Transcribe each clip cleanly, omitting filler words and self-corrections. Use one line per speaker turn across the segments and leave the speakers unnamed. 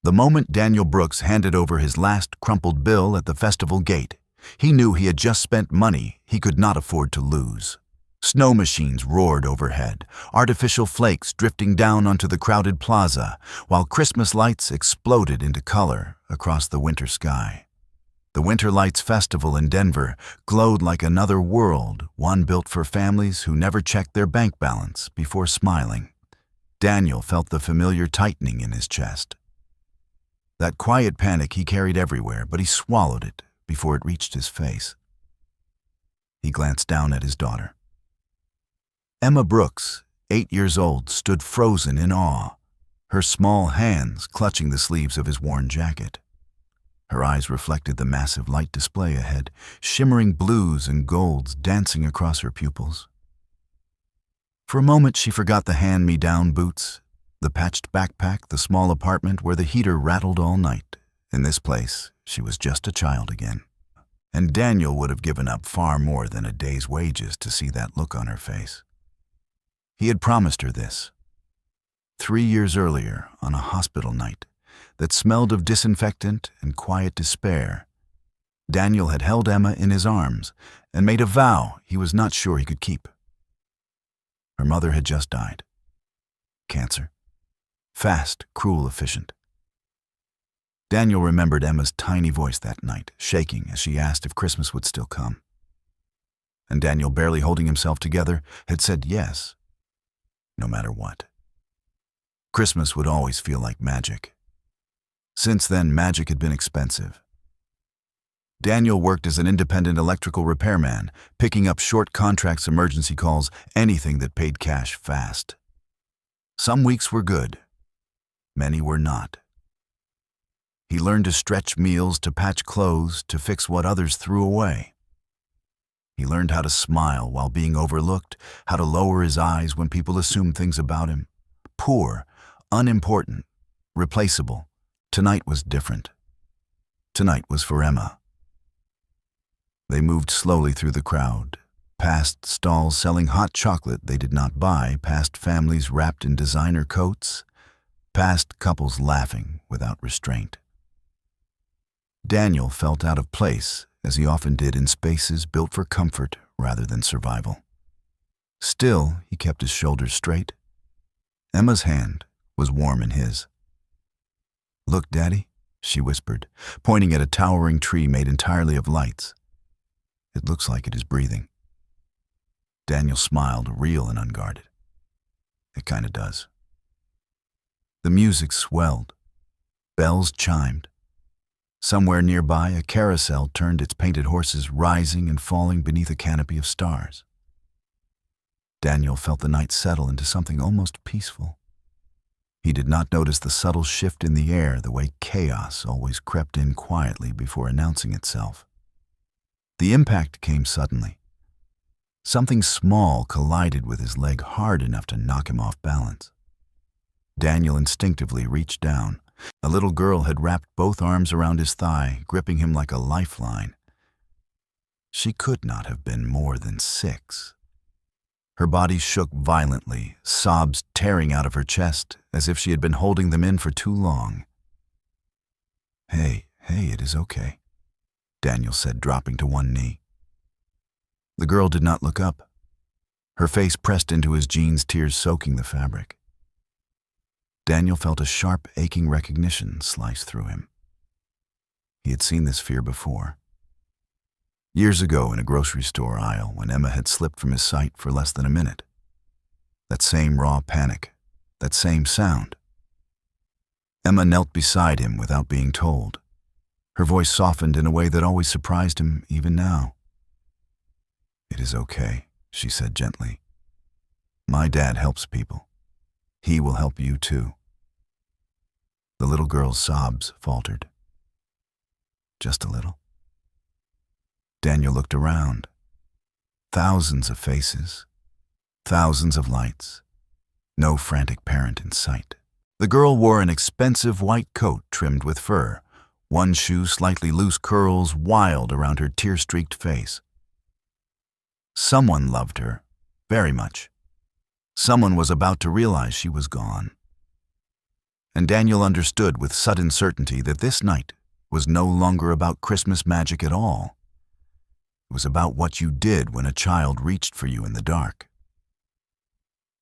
The moment Daniel Brooks handed over his last crumpled bill at the festival gate, he knew he had just spent money he could not afford to lose. Snow machines roared overhead, artificial flakes drifting down onto the crowded plaza, while Christmas lights exploded into color across the winter sky. The Winter Lights Festival in Denver glowed like another world, one built for families who never checked their bank balance before smiling. Daniel felt the familiar tightening in his chest. That quiet panic he carried everywhere, but he swallowed it before it reached his face. He glanced down at his daughter. Emma Brooks, 8 years old, stood frozen in awe, her small hands clutching the sleeves of his worn jacket. Her eyes reflected the massive light display ahead, shimmering blues and golds dancing across her pupils. For a moment she forgot the hand-me-down boots, the patched backpack, the small apartment where the heater rattled all night. In this place, she was just a child again. And Daniel would have given up far more than a day's wages to see that look on her face. He had promised her this. 3 years earlier, on a hospital night that smelled of disinfectant and quiet despair, Daniel had held Emma in his arms and made a vow he was not sure he could keep. Her mother had just died. Cancer. Fast, cruel, efficient. Daniel remembered Emma's tiny voice that night, shaking as she asked if Christmas would still come. And Daniel, barely holding himself together, had said yes, no matter what. Christmas would always feel like magic. Since then, magic had been expensive. Daniel worked as an independent electrical repairman, picking up short contracts, emergency calls, anything that paid cash fast. Some weeks were good. Many were not. He learned to stretch meals, to patch clothes, to fix what others threw away. He learned how to smile while being overlooked, how to lower his eyes when people assumed things about him. Poor, unimportant, replaceable. Tonight was different. Tonight was for Emma. They moved slowly through the crowd, past stalls selling hot chocolate they did not buy, past families wrapped in designer coats, past couples laughing without restraint. Daniel felt out of place, as he often did in spaces built for comfort rather than survival. Still, he kept his shoulders straight. Emma's hand was warm in his. "Look, Daddy," she whispered, pointing at a towering tree made entirely of lights. "It looks like it is breathing." Daniel smiled, real and unguarded. "It kinda does." The music swelled. Bells chimed. Somewhere nearby, a carousel turned its painted horses, rising and falling beneath a canopy of stars. Daniel felt the night settle into something almost peaceful. He did not notice the subtle shift in the air, the way chaos always crept in quietly before announcing itself. The impact came suddenly. Something small collided with his leg hard enough to knock him off balance. Daniel instinctively reached down. A little girl had wrapped both arms around his thigh, gripping him like a lifeline. She could not have been more than 6. Her body shook violently, sobs tearing out of her chest, as if she had been holding them in for too long. Hey, it is okay," Daniel said, dropping to one knee. The girl did not look up. Her face pressed into his jeans, tears soaking the fabric. Daniel felt a sharp, aching recognition slice through him. He had seen this fear before. Years ago in a grocery store aisle when Emma had slipped from his sight for less than a minute. That same raw panic, that same sound. Emma knelt beside him without being told. Her voice softened in a way that always surprised him, even now. "It is okay," she said gently. "My dad helps people. He will help you too." The little girl's sobs faltered. Just a little. Daniel looked around. Thousands of faces, thousands of lights, no frantic parent in sight. The girl wore an expensive white coat trimmed with fur, one shoe slightly loose, curls wild around her tear-streaked face. Someone loved her, very much. Someone was about to realize she was gone. And Daniel understood with sudden certainty that this night was no longer about Christmas magic at all. It was about what you did when a child reached for you in the dark.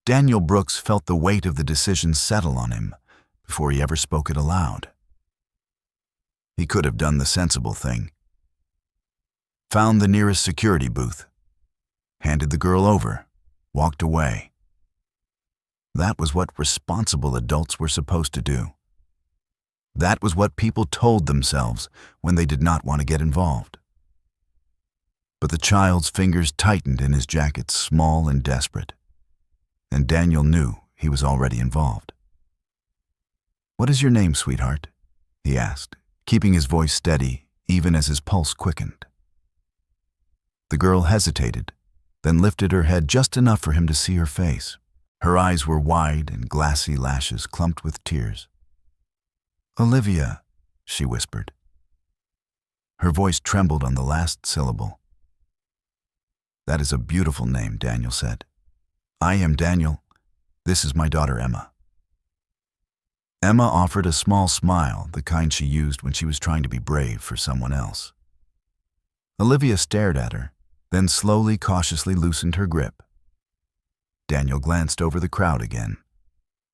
Daniel Brooks felt the weight of the decision settle on him before he ever spoke it aloud. He could have done the sensible thing. Found the nearest security booth, handed the girl over, walked away. That was what responsible adults were supposed to do. That was what people told themselves when they did not want to get involved. But the child's fingers tightened in his jacket, small and desperate, and Daniel knew he was already involved. "What is your name, sweetheart?" he asked, keeping his voice steady even as his pulse quickened. The girl hesitated, then lifted her head just enough for him to see her face. Her eyes were wide and glassy lashes clumped with tears. "Olivia," she whispered. Her voice trembled on the last syllable. "That is a beautiful name," Daniel said. "I am Daniel. This is my daughter, Emma." Emma offered a small smile, the kind she used when she was trying to be brave for someone else. Olivia stared at her, then slowly, cautiously loosened her grip. Daniel glanced over the crowd again.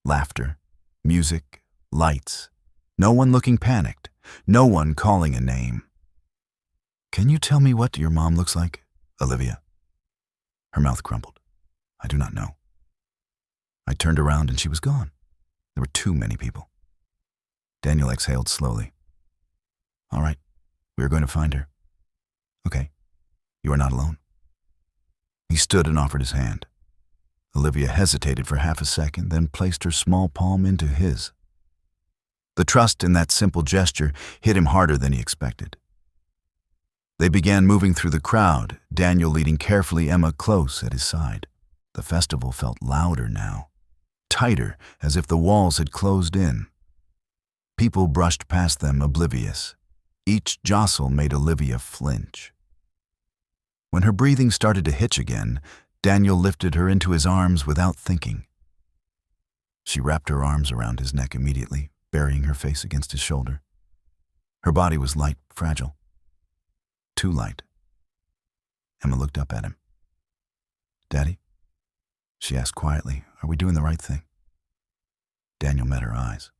Laughter, music, lights. No one looking panicked, no one calling a name. "Can you tell me what your mom looks like, Olivia?" Her mouth crumpled. "I do not know." I turned around and she was gone. There were too many people. Daniel exhaled slowly. "All right, we are going to find her." "Okay, you are not alone." He stood and offered his hand. Olivia hesitated for half a second, then placed her small palm into his. The trust in that simple gesture hit him harder than he expected. They began moving through the crowd, Daniel leading carefully, Emma close at his side. The festival felt louder now, tighter, as if the walls had closed in. People brushed past them, oblivious. Each jostle made Olivia flinch. When her breathing started to hitch again, Daniel lifted her into his arms without thinking. She wrapped her arms around his neck immediately, burying her face against his shoulder. Her body was light, fragile. Too light. Emma looked up at him. "Daddy?" she asked quietly. "Are we doing the right thing?" Daniel met her eyes.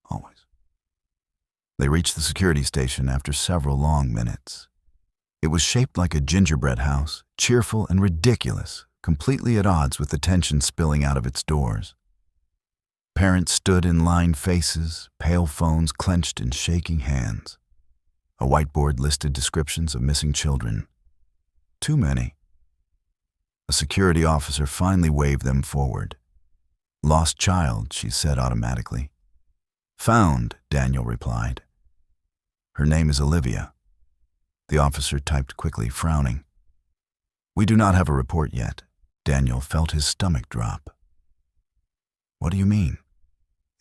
"Always." They reached the security station after several long minutes. It was shaped like a gingerbread house, cheerful and ridiculous, completely at odds with the tension spilling out of its doors. Parents stood in lined faces, pale phones clenched in shaking hands. A whiteboard listed descriptions of missing children. Too many. A security officer finally waved them forward. "Lost child," she said automatically. "Found," Daniel replied. "Her name is Olivia." The officer typed quickly, frowning. "We do not have a report yet." Daniel felt his stomach drop. "What do you mean?"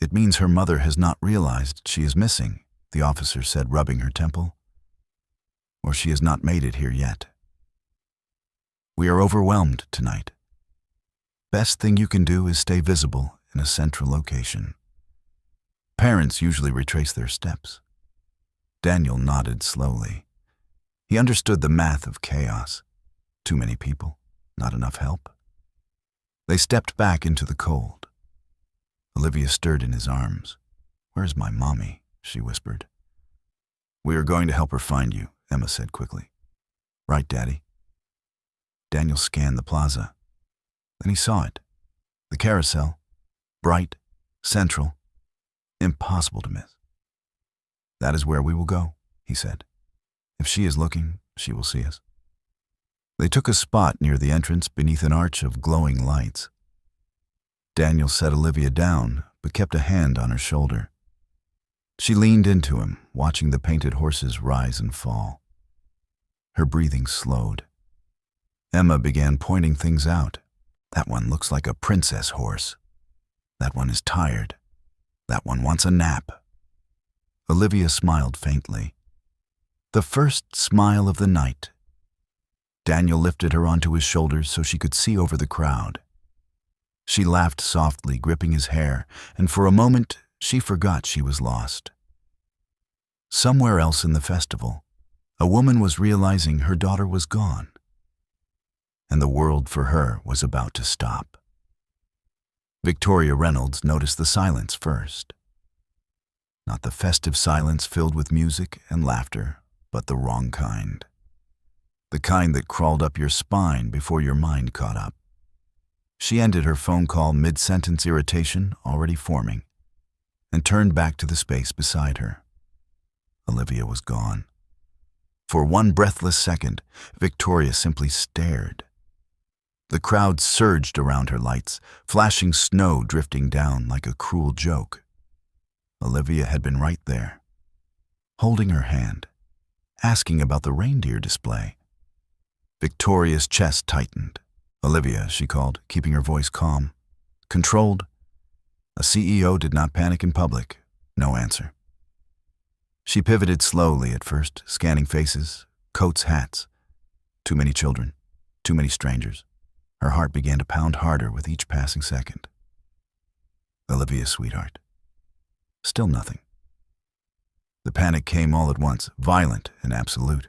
"It means her mother has not realized she is missing," the officer said, rubbing her temple. "Or she has not made it here yet. We are overwhelmed tonight. Best thing you can do is stay visible in a central location." Parents usually retrace their steps. Daniel nodded slowly. He understood the math of chaos. Too many people, not enough help. They stepped back into the cold. Olivia stirred in his arms. "Where's my mommy?" she whispered. "We are going to help her find you," Emma said quickly. "Right, Daddy." Daniel scanned the plaza. Then he saw it. The carousel. Bright, central, impossible to miss. "That is where we will go," he said. "If she is looking, she will see us." They took a spot near the entrance beneath an arch of glowing lights. Daniel set Olivia down, but kept a hand on her shoulder. She leaned into him, watching the painted horses rise and fall. Her breathing slowed. Emma began pointing things out. "That one looks like a princess horse. That one is tired. That one wants a nap." Olivia smiled faintly. The first smile of the night. Daniel lifted her onto his shoulders so she could see over the crowd. She laughed softly, gripping his hair, and for a moment She forgot she was lost. Somewhere else in the festival, a woman was realizing her daughter was gone, and the world for her was about to stop. Victoria Reynolds noticed the silence first. Not the festive silence filled with music and laughter, but the wrong kind. The kind that crawled up your spine before your mind caught up. She ended her phone call mid-sentence, irritation already forming, and turned back to the space beside her. Olivia was gone. For one breathless second, Victoria simply stared. The crowd surged around her lights, flashing snow drifting down like a cruel joke. Olivia had been right there, holding her hand, asking about the reindeer display. Victoria's chest tightened. "Olivia," she called, keeping her voice calm, controlled. A CEO did not panic in public. No answer. She pivoted slowly at first, scanning faces, coats, hats. Too many children, too many strangers. Her heart began to pound harder with each passing second. "Olivia, sweetheart." Still nothing. The panic came all at once, violent and absolute.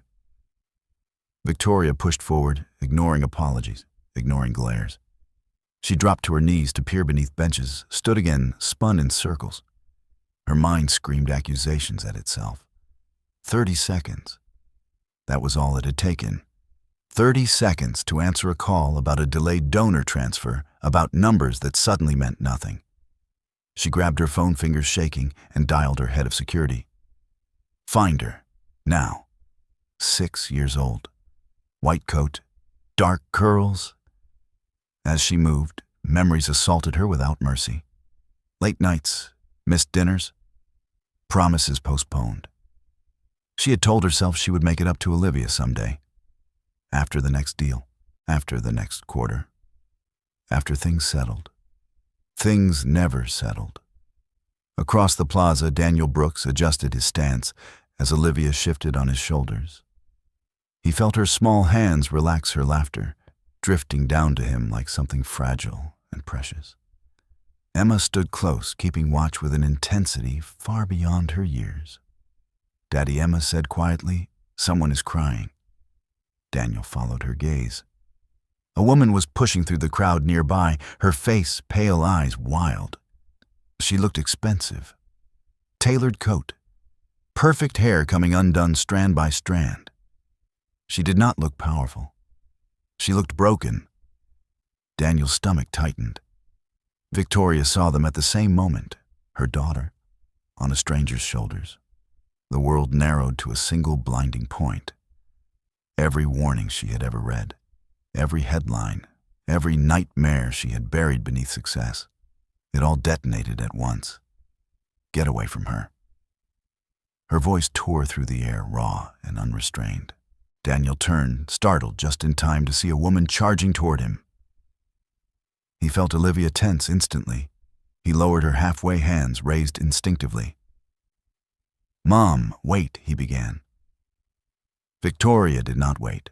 Victoria pushed forward, ignoring apologies, ignoring glares. She dropped to her knees to peer beneath benches, stood again, spun in circles. Her mind screamed accusations at itself. 30 seconds. That was all it had taken. 30 seconds to answer a call about a delayed donor transfer, about numbers that suddenly meant nothing. She grabbed her phone, fingers shaking, and dialed her head of security. Find her. Now. 6 years old. White coat. Dark curls. As she moved, memories assaulted her without mercy. Late nights, missed dinners, promises postponed. She had told herself she would make it up to Olivia someday. After the next deal, after the next quarter, after things settled. Things never settled. Across the plaza, Daniel Brooks adjusted his stance as Olivia shifted on his shoulders. He felt her small hands relax her laughter, drifting down to him like something fragile and precious. Emma stood close, keeping watch with an intensity far beyond her years. "Daddy," Emma said quietly, "someone is crying." Daniel followed her gaze. A woman was pushing through the crowd nearby, her face, pale eyes, wild. She looked expensive. Tailored coat. Perfect hair coming undone strand by strand. She did not look powerful. She looked broken. Daniel's stomach tightened. Victoria saw them at the same moment, her daughter, on a stranger's shoulders. The world narrowed to a single blinding point. Every warning she had ever read, every headline, every nightmare she had buried beneath success, it all detonated at once. Get away from her. Her voice tore through the air, raw and unrestrained. Daniel turned, startled, just in time to see a woman charging toward him. He felt Olivia tense instantly. He lowered her halfway, hands raised instinctively. "Mom, wait," he began. Victoria did not wait.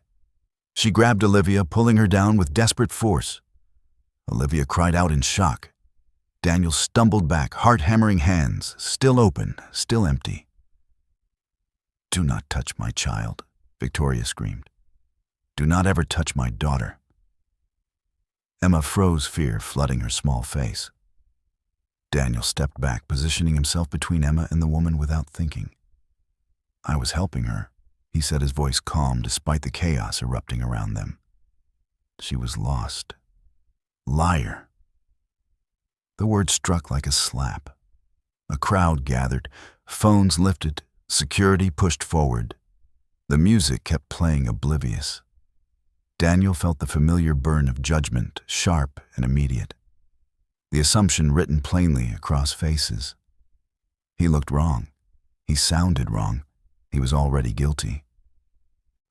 She grabbed Olivia, pulling her down with desperate force. Olivia cried out in shock. Daniel stumbled back, heart-hammering hands, still open, still empty. "Do not touch my child," Victoria screamed. "Do not ever touch my daughter." Emma froze, fear flooding her small face. Daniel stepped back, positioning himself between Emma and the woman without thinking. "I was helping her," he said, his voice calm despite the chaos erupting around them. "She was lost. Liar." The word struck like a slap. A crowd gathered, phones lifted, security pushed forward. The music kept playing oblivious. Daniel felt the familiar burn of judgment, sharp and immediate. The assumption written plainly across faces. He looked wrong. He sounded wrong. He was already guilty.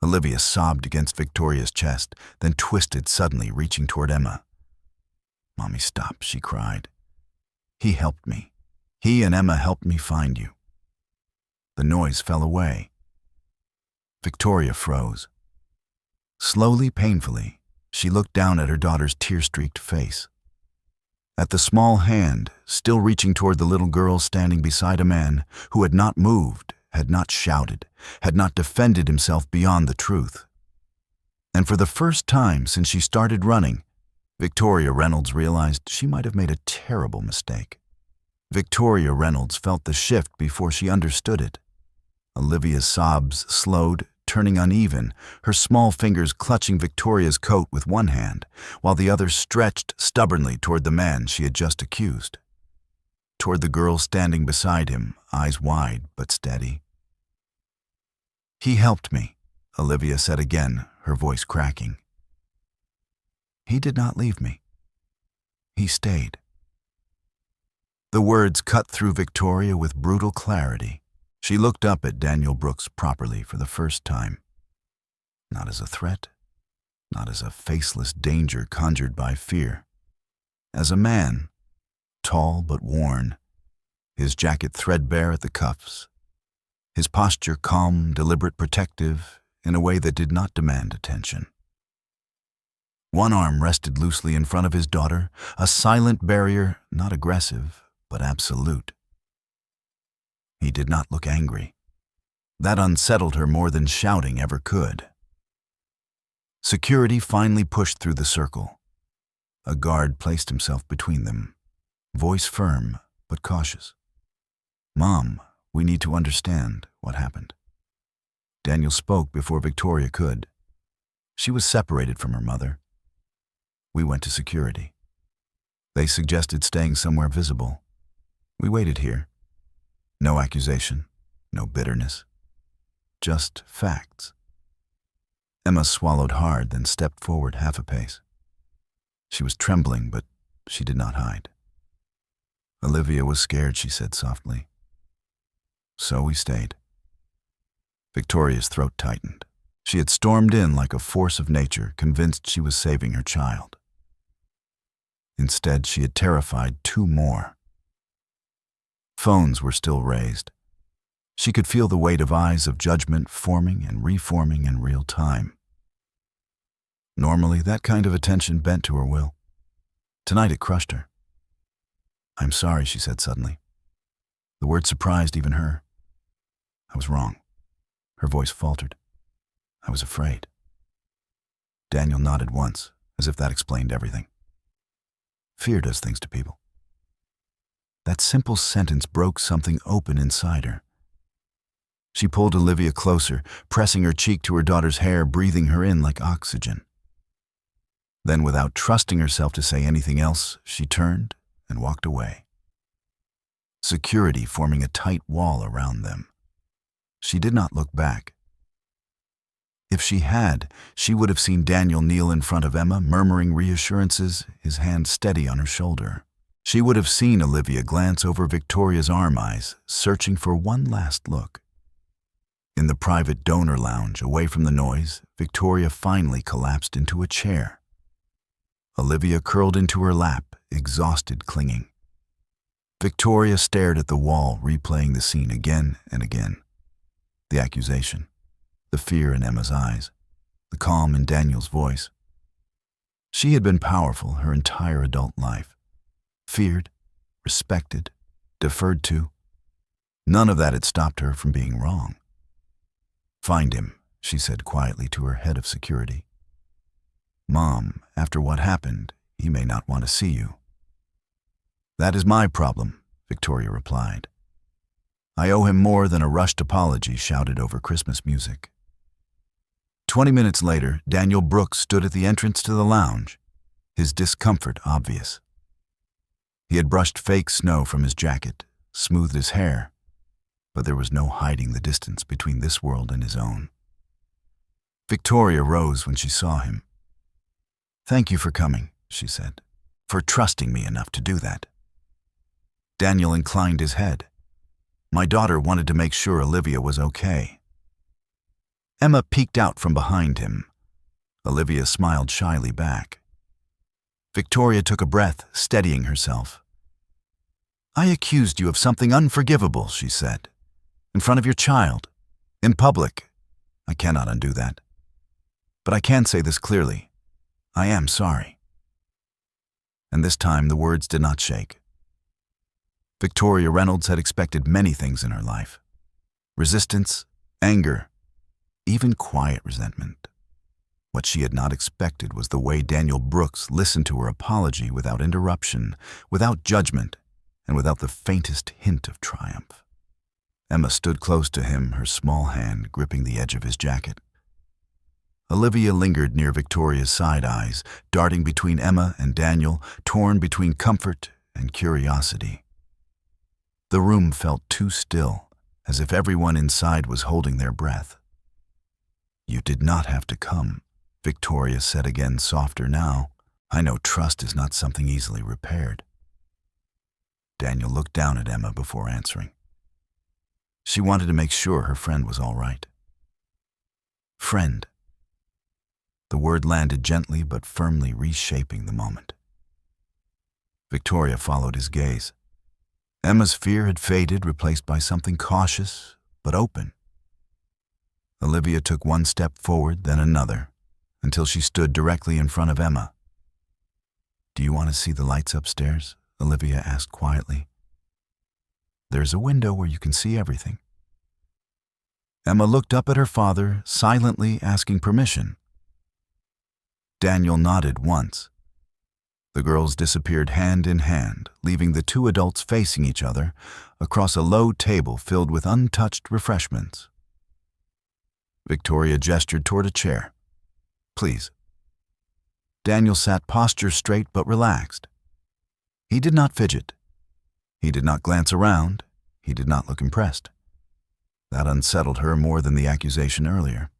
Olivia sobbed against Victoria's chest, then twisted suddenly, reaching toward Emma. "Mommy, stop," she cried. "He helped me. He and Emma helped me find you." The noise fell away. Victoria froze. Slowly, painfully, she looked down at her daughter's tear-streaked face. At the small hand, still reaching toward the little girl standing beside a man who had not moved, had not shouted, had not defended himself beyond the truth. And for the first time since she started running, Victoria Reynolds realized she might have made a terrible mistake. Victoria Reynolds felt the shift before she understood it. Olivia's sobs slowed, turning uneven, her small fingers clutching Victoria's coat with one hand, while the other stretched stubbornly toward the man she had just accused. Toward the girl standing beside him, eyes wide but steady. "He helped me," Olivia said again, her voice cracking. "He did not leave me. He stayed." The words cut through Victoria with brutal clarity. She looked up at Daniel Brooks properly for the first time. Not as a threat, not as a faceless danger conjured by fear. As a man, tall but worn, his jacket threadbare at the cuffs, his posture calm, deliberate, protective, in a way that did not demand attention. One arm rested loosely in front of his daughter, a silent barrier, not aggressive, but absolute. He did not look angry. That unsettled her more than shouting ever could. Security finally pushed through the circle. A guard placed himself between them, voice firm but cautious. "Mom, we need to understand what happened." Daniel spoke before Victoria could. She was separated from her mother. "We went to security. They suggested staying somewhere visible. We waited here. No accusation, no bitterness. Just facts." Emma swallowed hard, then stepped forward half a pace. She was trembling, but she did not hide. "Olivia was scared," she said softly. "So we stayed." Victoria's throat tightened. She had stormed in like a force of nature, convinced she was saving her child. Instead, she had terrified two more. Phones were still raised. She could feel the weight of eyes of judgment forming and reforming in real time. Normally, that kind of attention bent to her will. Tonight, it crushed her. "I'm sorry," she said suddenly. The word surprised even her. "I was wrong." Her voice faltered. "I was afraid." Daniel nodded once, as if that explained everything. Fear does things to people. That simple sentence broke something open inside her. She pulled Olivia closer, pressing her cheek to her daughter's hair, breathing her in like oxygen. Then, without trusting herself to say anything else, she turned and walked away. Security forming a tight wall around them. She did not look back. If she had, she would have seen Daniel kneel in front of Emma, murmuring reassurances, his hand steady on her shoulder. She would have seen Olivia glance over Victoria's arm eyes, searching for one last look. In the private donor lounge, away from the noise, Victoria finally collapsed into a chair. Olivia curled into her lap, exhausted, clinging. Victoria stared at the wall, replaying the scene again and again. The accusation, the fear in Emma's eyes, the calm in Daniel's voice. She had been powerful her entire adult life. Feared, respected, deferred to. None of that had stopped her from being wrong. "Find him," she said quietly to her head of security. "Mom, after what happened, he may not want to see you." "That is my problem," Victoria replied. "I owe him more than a rushed apology shouted over Christmas music." 20 minutes later, Daniel Brooks stood at the entrance to the lounge, his discomfort obvious. He had brushed fake snow from his jacket, smoothed his hair, but there was no hiding the distance between this world and his own. Victoria rose when she saw him. "Thank you for coming," she said, "for trusting me enough to do that." Daniel inclined his head. "My daughter wanted to make sure Olivia was okay." Emma peeked out from behind him. Olivia smiled shyly back. Victoria took a breath, steadying herself. "I accused you of something unforgivable," she said. "In front of your child. In public. I cannot undo that. But I can say this clearly. I am sorry." And this time the words did not shake. Victoria Reynolds had expected many things in her life: resistance, anger, even quiet resentment. What she had not expected was the way Daniel Brooks listened to her apology without interruption, without judgment, and without the faintest hint of triumph. Emma stood close to him, her small hand gripping the edge of his jacket. Olivia lingered near Victoria's side eyes, darting between Emma and Daniel, torn between comfort and curiosity. The room felt too still, as if everyone inside was holding their breath. "You did not have to come," Victoria said again, softer now. "I know trust is not something easily repaired." Daniel looked down at Emma before answering. She wanted to make sure her friend was all right. Friend. The word landed gently but firmly, reshaping the moment. Victoria followed his gaze. Emma's fear had faded, replaced by something cautious but open. Olivia took one step forward, then another, until she stood directly in front of Emma. "Do you want to see the lights upstairs?" Olivia asked quietly. "There's a window where you can see everything." Emma looked up at her father, silently asking permission. Daniel nodded once. The girls disappeared hand in hand, leaving the two adults facing each other across a low table filled with untouched refreshments. Victoria gestured toward a chair. "Please." Daniel sat posture straight but relaxed. He did not fidget. He did not glance around. He did not look impressed. That unsettled her more than the accusation earlier.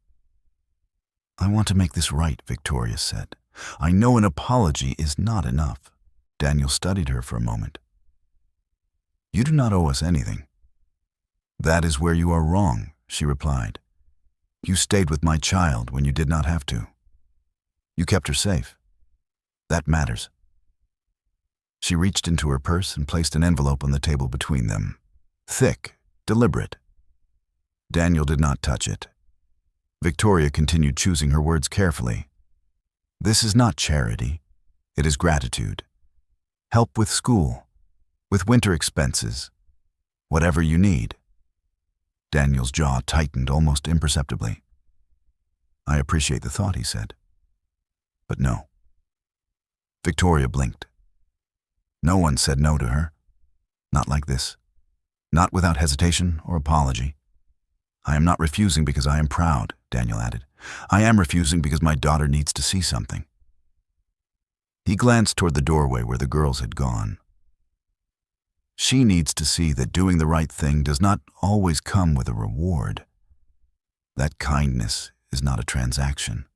"I want to make this right," Victoria said. "I know an apology is not enough." Daniel studied her for a moment. "You do not owe us anything." "That is where you are wrong," she replied. "You stayed with my child when you did not have to. You kept her safe. That matters." She reached into her purse and placed an envelope on the table between them. Thick, deliberate. Daniel did not touch it. Victoria continued, choosing her words carefully. "This is not charity. It is gratitude. Help with school, with winter expenses, whatever you need." Daniel's jaw tightened almost imperceptibly. "I appreciate the thought," he said. "But no." Victoria blinked. No one said no to her. Not like this. Not without hesitation or apology. "I am not refusing because I am proud," Daniel added. "I am refusing because my daughter needs to see something." He glanced toward the doorway where the girls had gone. "She needs to see that doing the right thing does not always come with a reward. That kindness is not a transaction."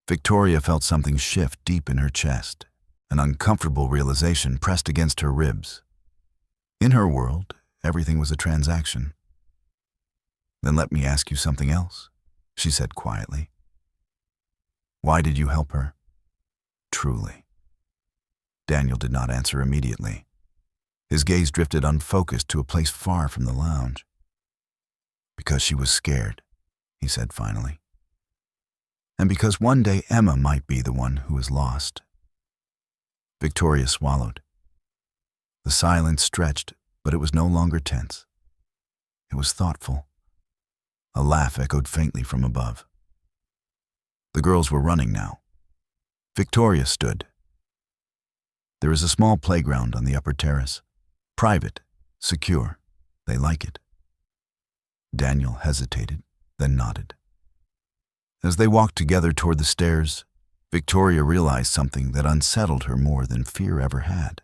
Victoria felt something shift deep in her chest. An uncomfortable realization pressed against her ribs. In her world, everything was a transaction. "Then let me ask you something else," she said quietly. "Why did you help her? Truly?" Daniel did not answer immediately. His gaze drifted unfocused to a place far from the lounge. "Because she was scared," he said finally. "And because one day Emma might be the one who is lost." Victoria swallowed. The silence stretched, but it was no longer tense. It was thoughtful. A laugh echoed faintly from above. The girls were running now. Victoria stood. "There is a small playground on the upper terrace. Private, secure. They like it." Daniel hesitated, then nodded. As they walked together toward the stairs, Victoria realized something that unsettled her more than fear ever had.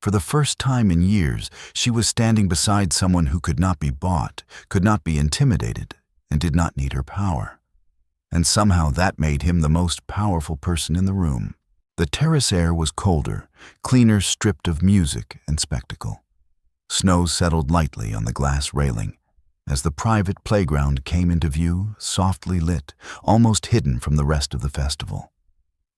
For the first time in years, she was standing beside someone who could not be bought, could not be intimidated, and did not need her power. And somehow that made him the most powerful person in the room. The terrace air was colder, cleaner, stripped of music and spectacle. Snow settled lightly on the glass railing. As the private playground came into view, softly lit, almost hidden from the rest of the festival.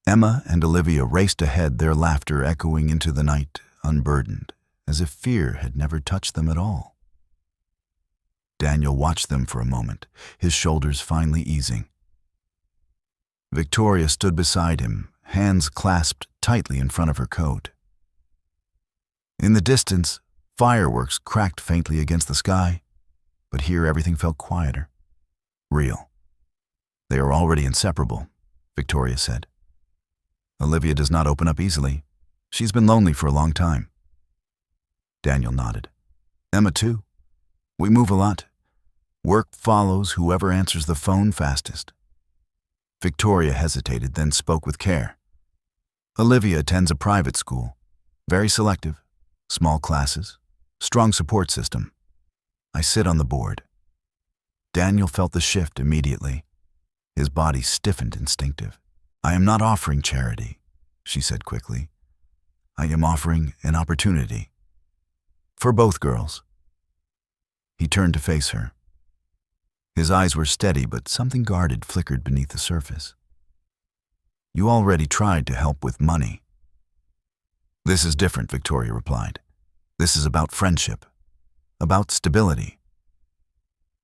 Emma and Olivia raced ahead, their laughter echoing into the night, unburdened, as if fear had never touched them at all. Daniel watched them for a moment, his shoulders finally easing. Victoria stood beside him, hands clasped tightly in front of her coat. In the distance, fireworks cracked faintly against the sky, but here everything felt quieter, real. "They are already inseparable," Victoria said. "Olivia does not open up easily. She's been lonely for a long time." Daniel nodded. "Emma too. We move a lot. Work follows whoever answers the phone fastest." Victoria hesitated, then spoke with care. "Olivia attends a private school. Very selective. Small classes. Strong support system. I sit on the board." Daniel felt the shift immediately. His body stiffened instinctive. "I am not offering charity," she said quickly. "I am offering an opportunity. For both girls." He turned to face her. His eyes were steady, but something guarded flickered beneath the surface. "You already tried to help with money." "This is different," Victoria replied. "This is about friendship, about stability."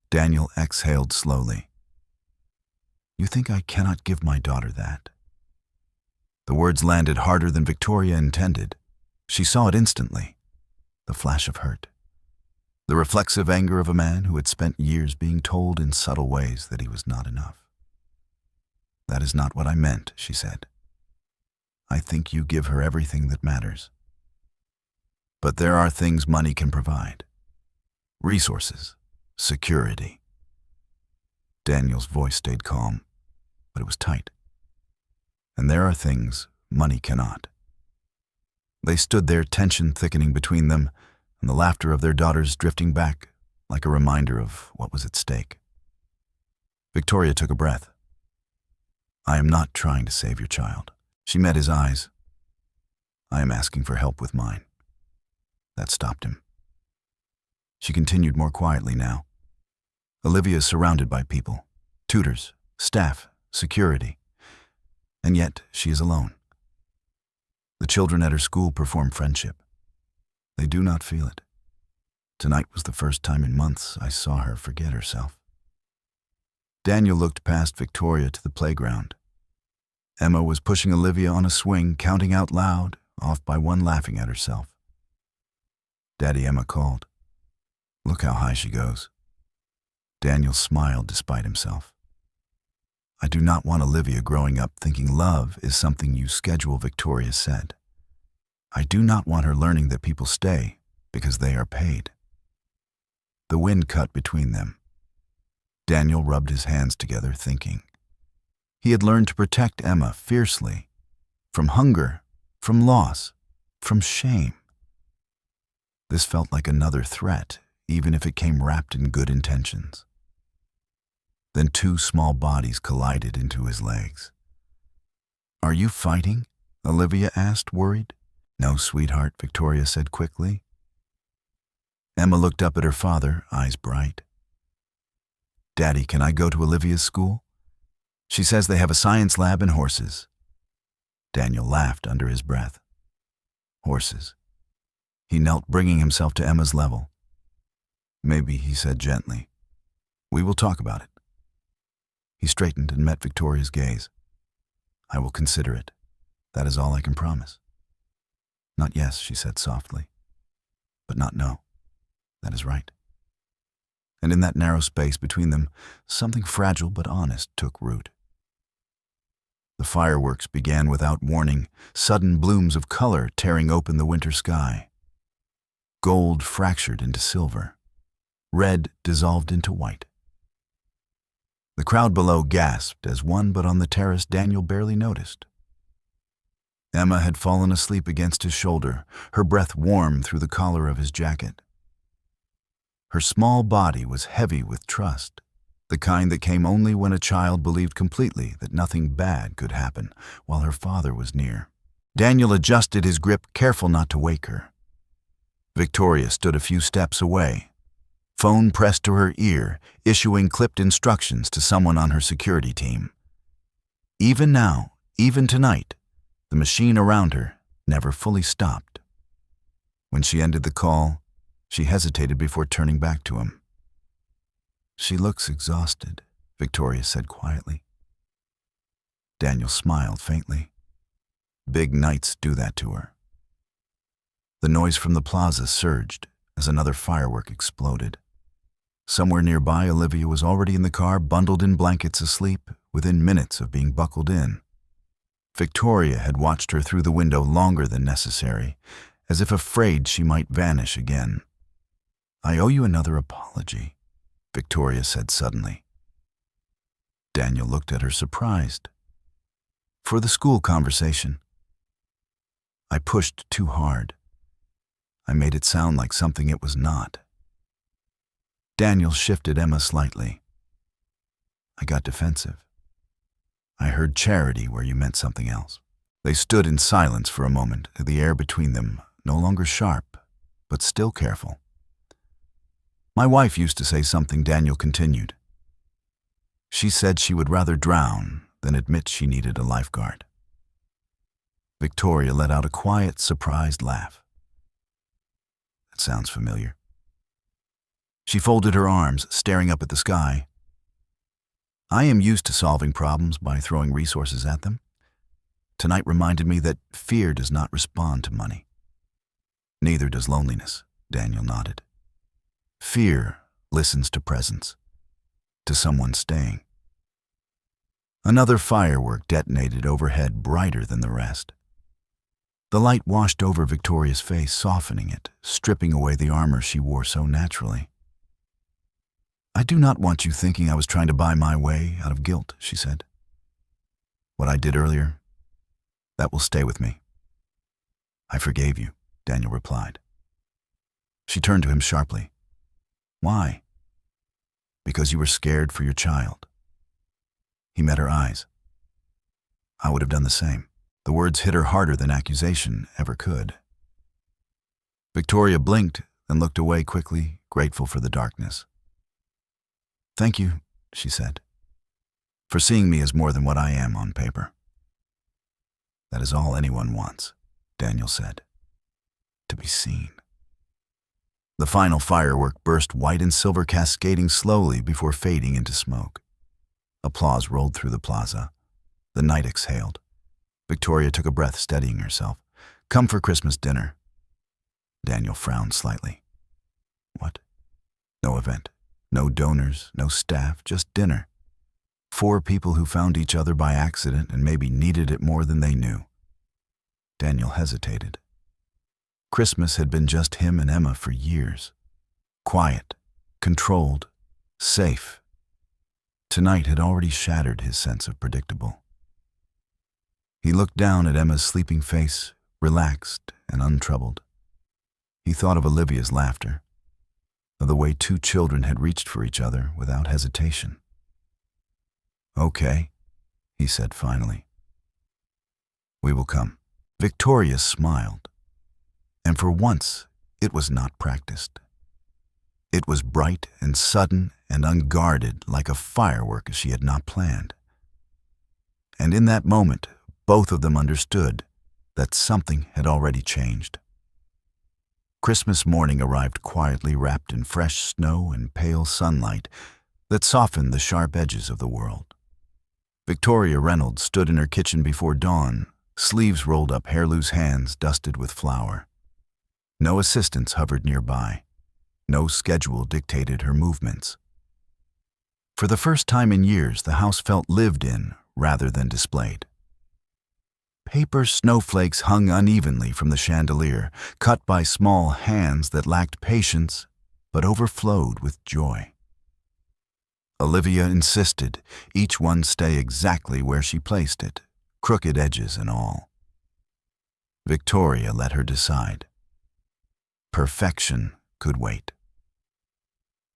Daniel exhaled slowly. "You think I cannot give my daughter that?" The words landed harder than Victoria intended. She saw it instantly. The flash of hurt. The reflexive anger of a man who had spent years being told in subtle ways that he was not enough. "That is not what I meant," she said. "I think you give her everything that matters. But there are things money can provide. Resources, security." Daniel's voice stayed calm, but it was tight. "And there are things money cannot." They stood there, tension thickening between them, and the laughter of their daughters drifting back like a reminder of what was at stake. Victoria took a breath. "I am not trying to save your child." She met his eyes. "I am asking for help with mine." That stopped him. She continued more quietly now. "Olivia is surrounded by people, tutors, staff, security, and yet she is alone. The children at her school perform friendship. They do not feel it. Tonight was the first time in months I saw her forget herself." Daniel looked past Victoria to the playground. Emma was pushing Olivia on a swing, counting out loud, off by one, laughing at herself. "Daddy," Emma called. "Look how high she goes." Daniel smiled despite himself. "I do not want Olivia growing up thinking love is something you schedule," Victoria said. "I do not want her learning that people stay because they are paid." The wind cut between them. Daniel rubbed his hands together, thinking. He had learned to protect Emma fiercely, from hunger, from loss, from shame. This felt like another threat, even if it came wrapped in good intentions. Then two small bodies collided into his legs. "Are you fighting?" Olivia asked, worried. "No, sweetheart," Victoria said quickly. Emma looked up at her father, eyes bright. "Daddy, can I go to Olivia's school? She says they have a science lab and horses." Daniel laughed under his breath. Horses. He knelt, bringing himself to Emma's level. "Maybe," he said gently. "We will talk about it." He straightened and met Victoria's gaze. "I will consider it. That is all I can promise." "Not yes," she said softly. "But not no. That is right." And in that narrow space between them, something fragile but honest took root. The fireworks began without warning, sudden blooms of color tearing open the winter sky. Gold fractured into silver. Red dissolved into white. The crowd below gasped as one, but on the terrace Daniel barely noticed. Emma had fallen asleep against his shoulder, her breath warm through the collar of his jacket. Her small body was heavy with trust, the kind that came only when a child believed completely that nothing bad could happen while her father was near. Daniel adjusted his grip, careful not to wake her. Victoria stood a few steps away, phone pressed to her ear, issuing clipped instructions to someone on her security team. Even now, even tonight, the machine around her never fully stopped. When she ended the call, she hesitated before turning back to him. "She looks exhausted," Victoria said quietly. Daniel smiled faintly. Big nights do that to her. The noise from the plaza surged as another firework exploded. Somewhere nearby, Olivia was already in the car, bundled in blankets asleep, within minutes of being buckled in. Victoria had watched her through the window longer than necessary, as if afraid she might vanish again. "I owe you another apology," Victoria said suddenly. Daniel looked at her surprised. "For the school conversation. I pushed too hard. I made it sound like something it was not." Daniel shifted Emma slightly. "I got defensive. I heard charity where you meant something else." They stood in silence for a moment, the air between them no longer sharp, but still careful. "My wife used to say something," Daniel continued. "She said she would rather drown than admit she needed a lifeguard." Victoria let out a quiet, surprised laugh. "That sounds familiar." She folded her arms, staring up at the sky. "I am used to solving problems by throwing resources at them. Tonight reminded me that fear does not respond to money." "Neither does loneliness," Daniel nodded. "Fear listens to presence, to someone staying." Another firework detonated overhead, brighter than the rest. The light washed over Victoria's face, softening it, stripping away the armor she wore so naturally. "I do not want you thinking I was trying to buy my way out of guilt," she said. "What I did earlier, that will stay with me." "I forgave you," Daniel replied. She turned to him sharply. "Why?" "Because you were scared for your child." He met her eyes. "I would have done the same." The words hit her harder than accusation ever could. Victoria blinked, then looked away quickly, grateful for the darkness. "Thank you," she said, "for seeing me as more than what I am on paper." "That is all anyone wants," Daniel said. "To be seen." The final firework burst white and silver, cascading slowly before fading into smoke. Applause rolled through the plaza. The night exhaled. Victoria took a breath, steadying herself. "Come for Christmas dinner." Daniel frowned slightly. "What?" "No event. No donors, no staff, just dinner. 4 people who found each other by accident and maybe needed it more than they knew." Daniel hesitated. Christmas had been just him and Emma for years. Quiet, controlled, safe. Tonight had already shattered his sense of predictable. He looked down at Emma's sleeping face, relaxed and untroubled. He thought of Olivia's laughter, of the way 2 children had reached for each other without hesitation. "Okay," he said finally. "We will come." Victoria smiled, and for once it was not practiced. It was bright and sudden and unguarded, like a firework she had not planned. And in that moment, both of them understood that something had already changed. Christmas morning arrived quietly, wrapped in fresh snow and pale sunlight that softened the sharp edges of the world. Victoria Reynolds stood in her kitchen before dawn, sleeves rolled up, hair loose, hands dusted with flour. No assistants hovered nearby. No schedule dictated her movements. For the first time in years, the house felt lived in rather than displayed. Paper snowflakes hung unevenly from the chandelier, cut by small hands that lacked patience but overflowed with joy. Olivia insisted each one stay exactly where she placed it, crooked edges and all. Victoria let her decide. Perfection could wait.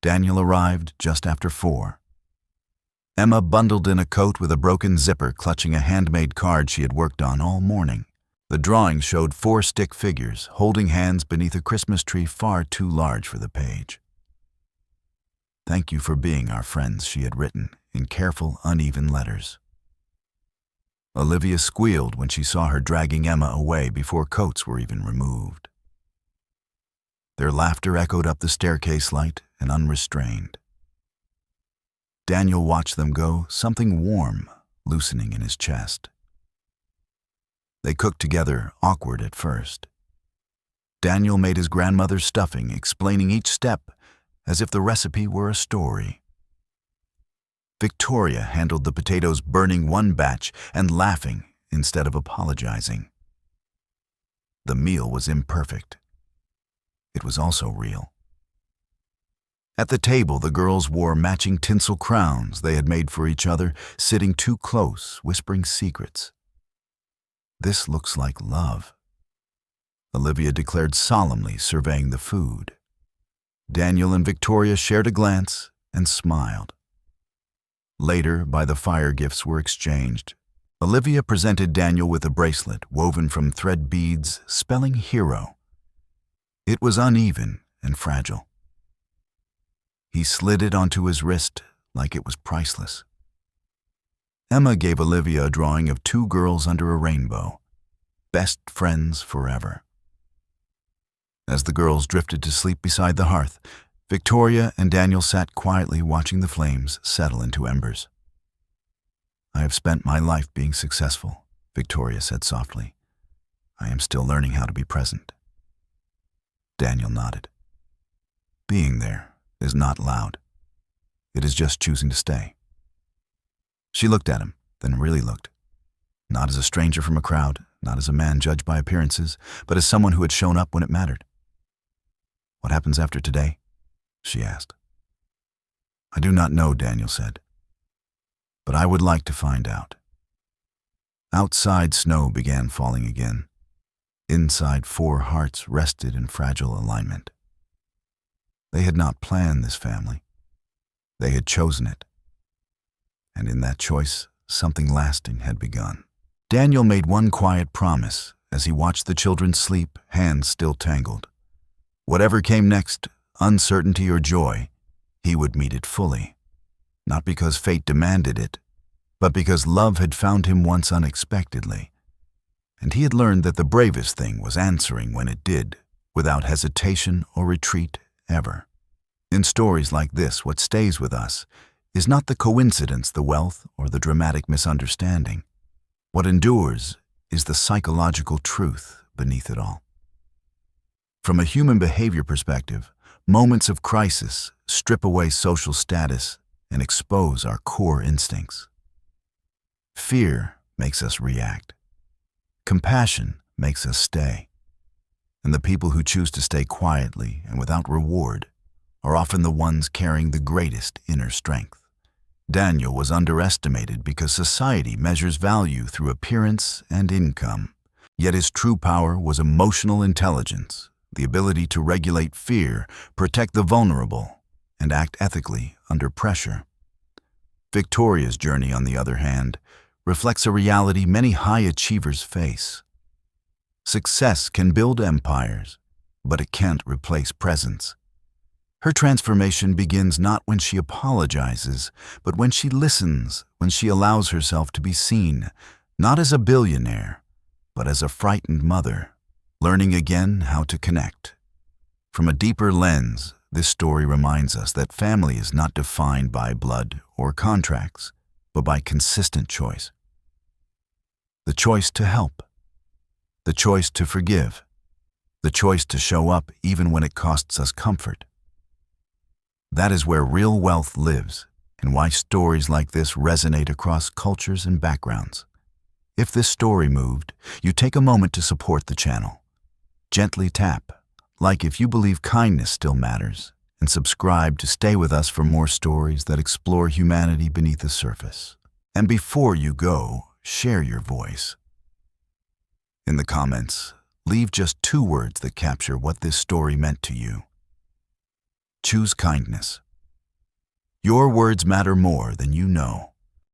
Daniel arrived just after 4. Emma bundled in a coat with a broken zipper, clutching a handmade card she had worked on all morning. The drawing showed 4 stick figures holding hands beneath a Christmas tree far too large for the page. "Thank you for being our friends," she had written in careful, uneven letters. Olivia squealed when she saw her dragging Emma away before coats were even removed. Their laughter echoed up the staircase, light and unrestrained. Daniel watched them go, something warm loosening in his chest. They cooked together, awkward at first. Daniel made his grandmother's stuffing, explaining each step as if the recipe were a story. Victoria handled the potatoes, burning one batch and laughing instead of apologizing. The meal was imperfect. It was also real. At the table, the girls wore matching tinsel crowns they had made for each other, sitting too close, whispering secrets. "This looks like love," Olivia declared solemnly, surveying the food. Daniel and Victoria shared a glance and smiled. Later, by the fire, gifts were exchanged. Olivia presented Daniel with a bracelet woven from thread beads spelling hero. It was uneven and fragile. He slid it onto his wrist like it was priceless. Emma gave Olivia a drawing of two girls under a rainbow, best friends forever. As the girls drifted to sleep beside the hearth, Victoria and Daniel sat quietly watching the flames settle into embers. "I have spent my life being successful," Victoria said softly. "I am still learning how to be present." Daniel nodded. "Being there is not loud. It is just choosing to stay." She looked at him, then really looked. Not as a stranger from a crowd, not as a man judged by appearances, but as someone who had shown up when it mattered. "What happens after today?" she asked. "I do not know," Daniel said. "But I would like to find out." Outside, snow began falling again. Inside, four hearts rested in fragile alignment. They had not planned this family. They had chosen it. And in that choice, something lasting had begun. Daniel made one quiet promise as he watched the children sleep, hands still tangled. Whatever came next, uncertainty or joy, he would meet it fully. Not because fate demanded it, but because love had found him once unexpectedly. And he had learned that the bravest thing was answering when it did, without hesitation or retreat ever. In stories like this, what stays with us is not the coincidence, the wealth, or the dramatic misunderstanding. What endures is the psychological truth beneath it all. From a human behavior perspective, moments of crisis strip away social status and expose our core instincts. Fear makes us react. Compassion makes us stay. And the people who choose to stay quietly and without reward are often the ones carrying the greatest inner strength. Daniel was underestimated because society measures value through appearance and income. Yet his true power was emotional intelligence, the ability to regulate fear, protect the vulnerable, and act ethically under pressure. Victoria's journey, on the other hand, reflects a reality many high achievers face. Success can build empires, but it can't replace presence. Her transformation begins not when she apologizes, but when she listens, when she allows herself to be seen, not as a billionaire, but as a frightened mother, learning again how to connect. From a deeper lens, this story reminds us that family is not defined by blood or contracts, but by consistent choice. The choice to help, the choice to forgive, the choice to show up even when it costs us comfort. That is where real wealth lives, and why stories like this resonate across cultures and backgrounds. If this story moved, you take a moment to support the channel. Gently tap, like if you believe kindness still matters, and subscribe to stay with us for more stories that explore humanity beneath the surface. And before you go, share your voice. In the comments, leave just 2 words that capture what this story meant to you. Choose kindness. Your words matter more than you know.